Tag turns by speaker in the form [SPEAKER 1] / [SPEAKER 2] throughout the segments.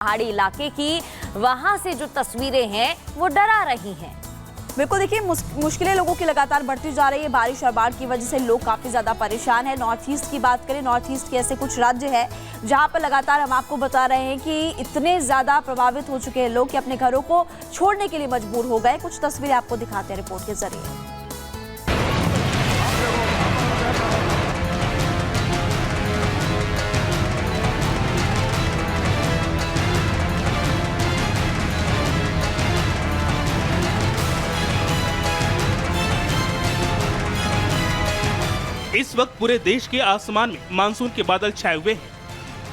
[SPEAKER 1] पहाड़ी इलाके की वहां से जो तस्वीरें हैं वो डरा रही हैं।
[SPEAKER 2] बिल्कुल, देखिए मुश्किलें लोगों की लगातार बढ़ती जा रही है। बारिश और बाढ़ की वजह से लोग काफी ज्यादा परेशान हैं। नॉर्थ ईस्ट की बात करें, नॉर्थ ईस्ट के ऐसे कुछ राज्य हैं जहां पर लगातार हम आपको बता रहे हैं कि इतने ज्यादा प्रभावित हो चुके हैं लोग कि अपने घरों को छोड़ने के लिए मजबूर हो गए। कुछ तस्वीरें आपको दिखाते हैं रिपोर्ट के जरिए।
[SPEAKER 3] इस वक्त पूरे देश के आसमान में मानसून के बादल छाए हुए हैं,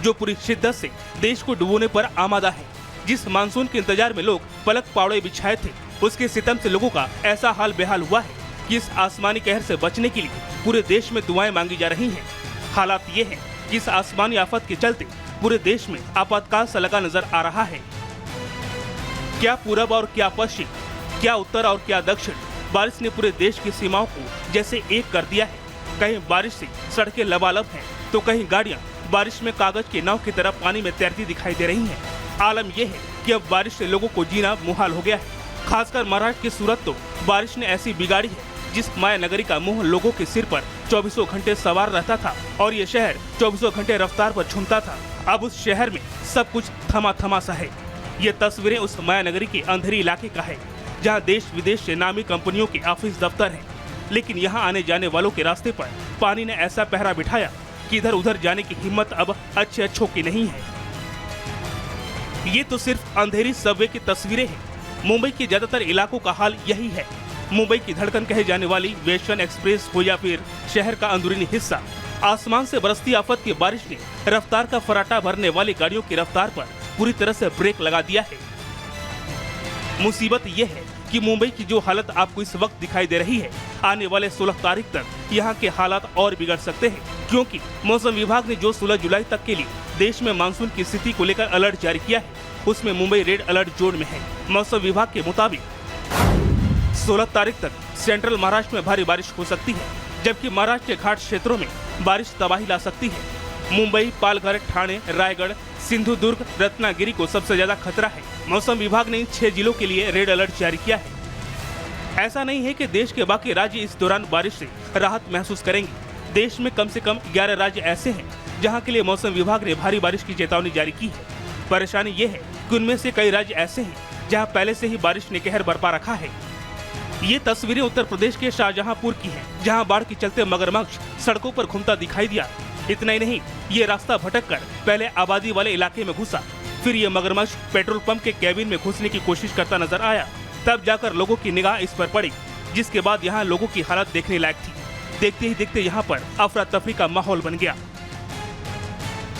[SPEAKER 3] जो पूरी शिद्दत से देश को डुबोने पर आमादा है। जिस मानसून के इंतजार में लोग पलक पावड़े बिछाए थे, उसके सितम से लोगों का ऐसा हाल बेहाल हुआ है कि इस आसमानी कहर से बचने के लिए पूरे देश में दुआएं मांगी जा रही हैं। हालात ये है कि इस आसमानी आफत के चलते पूरे देश में आपातकाल सा लगा नजर आ रहा है। क्या पूरब और क्या पश्चिम, क्या उत्तर और क्या दक्षिण, बारिश ने पूरे देश की सीमाओं को जैसे एक कर दिया है। कहीं बारिश से सड़कें लबालब हैं, तो कहीं गाड़ियां बारिश में कागज के नाव की तरह पानी में तैरती दिखाई दे रही हैं। आलम यह है कि अब बारिश से लोगों को जीना मुहाल हो गया है। खासकर महाराष्ट्र की सूरत तो बारिश ने ऐसी बिगाड़ी है, जिस माया नगरी का मुंह लोगों के सिर पर 24 घंटे सवार रहता था और ये शहर 24 घंटे रफ्तार पर झूमता था। अब उस शहर में सब कुछ थमा थमा सा है। ये तस्वीरें उस माया नगरी के अंधेरी इलाके का है, जहाँ देश विदेश से नामी कंपनियों के ऑफिस दफ्तर हैं। लेकिन यहाँ आने जाने वालों के रास्ते पर पानी ने ऐसा पहरा बिठाया कि इधर उधर जाने की हिम्मत अब अच्छों की नहीं है। ये तो सिर्फ अंधेरी सबवे की तस्वीरें हैं। मुंबई के ज्यादातर इलाकों का हाल यही है। मुंबई की धड़कन कहे जाने वाली वेस्टर्न एक्सप्रेस हो या फिर शहर का अंदरूनी हिस्सा, आसमान से बरसती आफत की बारिश ने रफ्तार का फराटा भरने वाली गाड़ियों की रफ्तार पर पूरी तरह से ब्रेक लगा दिया है। मुसीबत ये है कि मुंबई की जो हालत आपको इस वक्त दिखाई दे रही है, आने वाले 16 तारीख तक यहाँ के हालात और बिगड़ सकते हैं, क्योंकि मौसम विभाग ने जो 16 जुलाई तक के लिए देश में मानसून की स्थिति को लेकर अलर्ट जारी किया है, उसमें मुंबई रेड अलर्ट जोन में है। मौसम विभाग के मुताबिक 16 तारीख तक सेंट्रल महाराष्ट्र में भारी बारिश हो सकती है, जबकि महाराष्ट्र के घाट क्षेत्रों में बारिश तबाही ला सकती है। मुंबई, पालघर, ठाणे, रायगढ़, सिंधुदुर्ग, रत्नागिरी को सबसे ज्यादा खतरा है। मौसम विभाग ने इन 6 जिलों के लिए रेड अलर्ट जारी किया है। ऐसा नहीं है कि देश के बाकी राज्य इस दौरान बारिश से राहत महसूस करेंगे। देश में कम से कम 11 राज्य ऐसे हैं जहां के लिए मौसम विभाग ने भारी बारिश की चेतावनी जारी की है। परेशानी ये है कि उनमें से कई राज्य ऐसे हैं जहां पहले से ही बारिश ने कहर बरपा रखा है। ये तस्वीरें उत्तर प्रदेश के शाहजहांपुर की हैं, जहां बाढ़ के चलते मगरमच्छ सड़कों पर घूमता दिखाई दिया। इतना ही नहीं, ये रास्ता भटककर पहले आबादी वाले इलाके में घुसा, फिर ये मगरमच्छ पेट्रोल पंप के कैबिन में घुसने की कोशिश करता नजर आया। तब जाकर लोगों की निगाह इस पर पड़ी, जिसके बाद यहाँ लोगों की हालत देखने लायक थी। देखते ही देखते यहाँ पर अफरा तफरी का माहौल बन गया।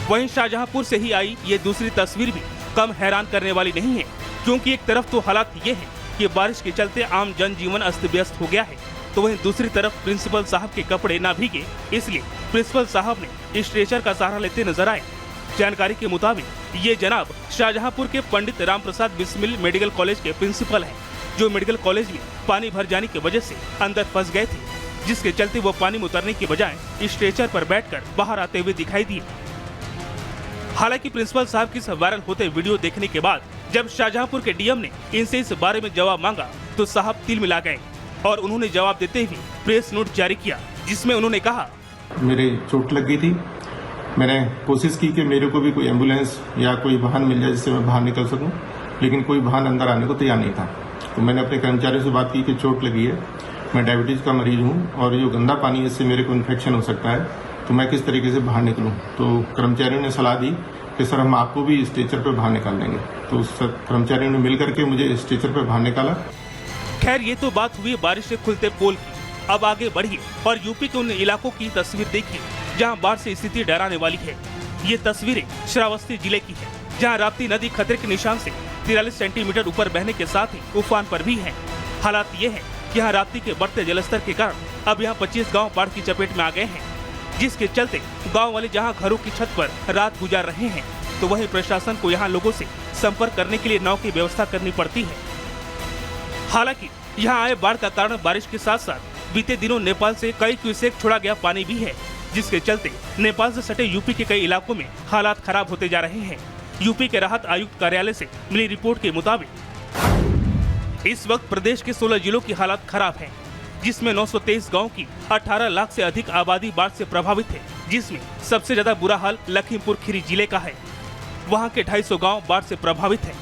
[SPEAKER 3] वहीं शाहजहांपुर से ही आई ये दूसरी तस्वीर भी कम हैरान करने वाली नहीं है, क्योंकि एक तरफ तो हालात ये है कि बारिश के चलते आम जनजीवन अस्त व्यस्त हो गया है, तो वहीं दूसरी तरफ प्रिंसिपल साहब के कपड़े ना भीगे, इसलिए प्रिंसिपल साहब ने स्ट्रेचर का सहारा लेते नजर आए। जानकारी के मुताबिक ये जनाब शाहजहांपुर के पंडित राम प्रसाद बिस्मिल मेडिकल कॉलेज के प्रिंसिपल हैं, जो मेडिकल कॉलेज में पानी भर जाने की वजह से अंदर फंस गए थे, जिसके चलते वो पानी में उतरने की बजाय स्ट्रेचर पर बैठकर बाहर आते हुए दिखाई दिए। हालांकि प्रिंसिपल साहब की वायरल होते वीडियो देखने के बाद जब शाहजहांपुर के डीएम ने इनसे इस बारे में जवाब मांगा, तो साहब तिल मिला गए और उन्होंने जवाब देते हुए प्रेस नोट जारी किया, जिसमें उन्होंने कहा,
[SPEAKER 4] मेरे चोट लग गई थी। मैंने कोशिश की कि मेरे को भी कोई एम्बुलेंस या कोई वाहन मिल जाए जिससे मैं बाहर निकल सकूं, लेकिन कोई वाहन अंदर आने को तैयार नहीं था। तो मैंने अपने कर्मचारियों से बात की कि चोट लगी है, मैं डायबिटीज का मरीज हूं और ये गंदा पानी है, इससे मेरे को इन्फेक्शन हो सकता है, तो मैं किस तरीके से बाहर निकलूं। तो कर्मचारियों ने सलाह दी कि सर हम आपको भी स्ट्रेचर पर बाहर निकाल देंगे। तो कर्मचारियों ने मिल करके मुझे स्ट्रेचर पर बाहर निकाला।
[SPEAKER 3] खैर, ये तो बात हुई बारिश से खुलते पोल की। अब आगे बढ़िए और यूपी के उन इलाकों की तस्वीर देखिए जहां बाढ़ से स्थिति डराने वाली है। ये तस्वीरें श्रावस्ती जिले की है, जहां राप्ती नदी खतरे के निशान से 43 सेंटीमीटर ऊपर बहने के साथ ही उफान पर भी है। हालात ये है कि यहाँ राप्ती के बढ़ते जलस्तर के कारण अब यहाँ 25 गाँव बाढ़ की चपेट में आ गए हैं, जिसके चलते गाँव वाले जहाँ घरों की छत पर रात गुजार रहे हैं, तो वहीं प्रशासन को यहाँ लोगों से संपर्क करने के लिए नाव की व्यवस्था करनी पड़ती है। हालांकि यहाँ आए बाढ़ का कारण बारिश के साथ साथ बीते दिनों नेपाल से कई क्यूसेक छोड़ा गया पानी भी है, जिसके चलते नेपाल से सटे यूपी के कई इलाकों में हालात खराब होते जा रहे हैं। यूपी के राहत आयुक्त कार्यालय से मिली रिपोर्ट के मुताबिक इस वक्त प्रदेश के 16 जिलों की हालत खराब है, जिसमें 923 गांव की 18 लाख से अधिक आबादी बाढ़ से प्रभावित है, जिसमें सबसे ज्यादा बुरा हाल लखीमपुर खीरी जिले का है। वहां के 250 गांव बाढ़ से प्रभावित है।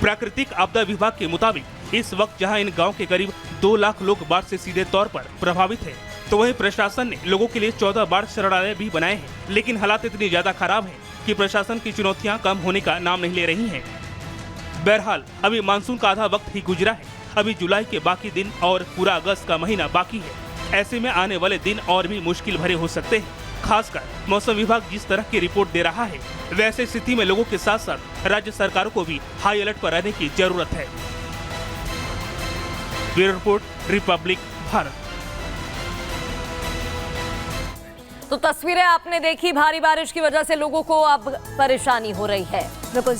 [SPEAKER 3] प्राकृतिक आपदा विभाग के मुताबिक इस वक्त जहां इन गांव के करीब 2 लाख लोग बाढ़ से सीधे तौर पर प्रभावित है, तो वहीं प्रशासन ने लोगों के लिए 14 बाढ़ शरणालय भी बनाए हैं, लेकिन हालात इतनी ज्यादा खराब है कि प्रशासन की चुनौतियां कम होने का नाम नहीं ले रही हैं। बहरहाल अभी मानसून का आधा वक्त ही गुजरा है, अभी जुलाई के बाकी दिन और पूरा अगस्त का महीना बाकी है। ऐसे में आने वाले दिन और भी मुश्किल भरे हो सकते हैं। खासकर मौसम विभाग जिस तरह की रिपोर्ट दे रहा है, वैसे स्थिति में लोगों के साथ साथ राज्य सरकारों को भी हाई अलर्ट पर रहने की जरूरत है। Bureau report, Republic Bharat.
[SPEAKER 1] तो तस्वीरें आपने देखी, भारी बारिश की वजह से लोगों को अब परेशानी हो रही है।
[SPEAKER 2] बिल्कुल।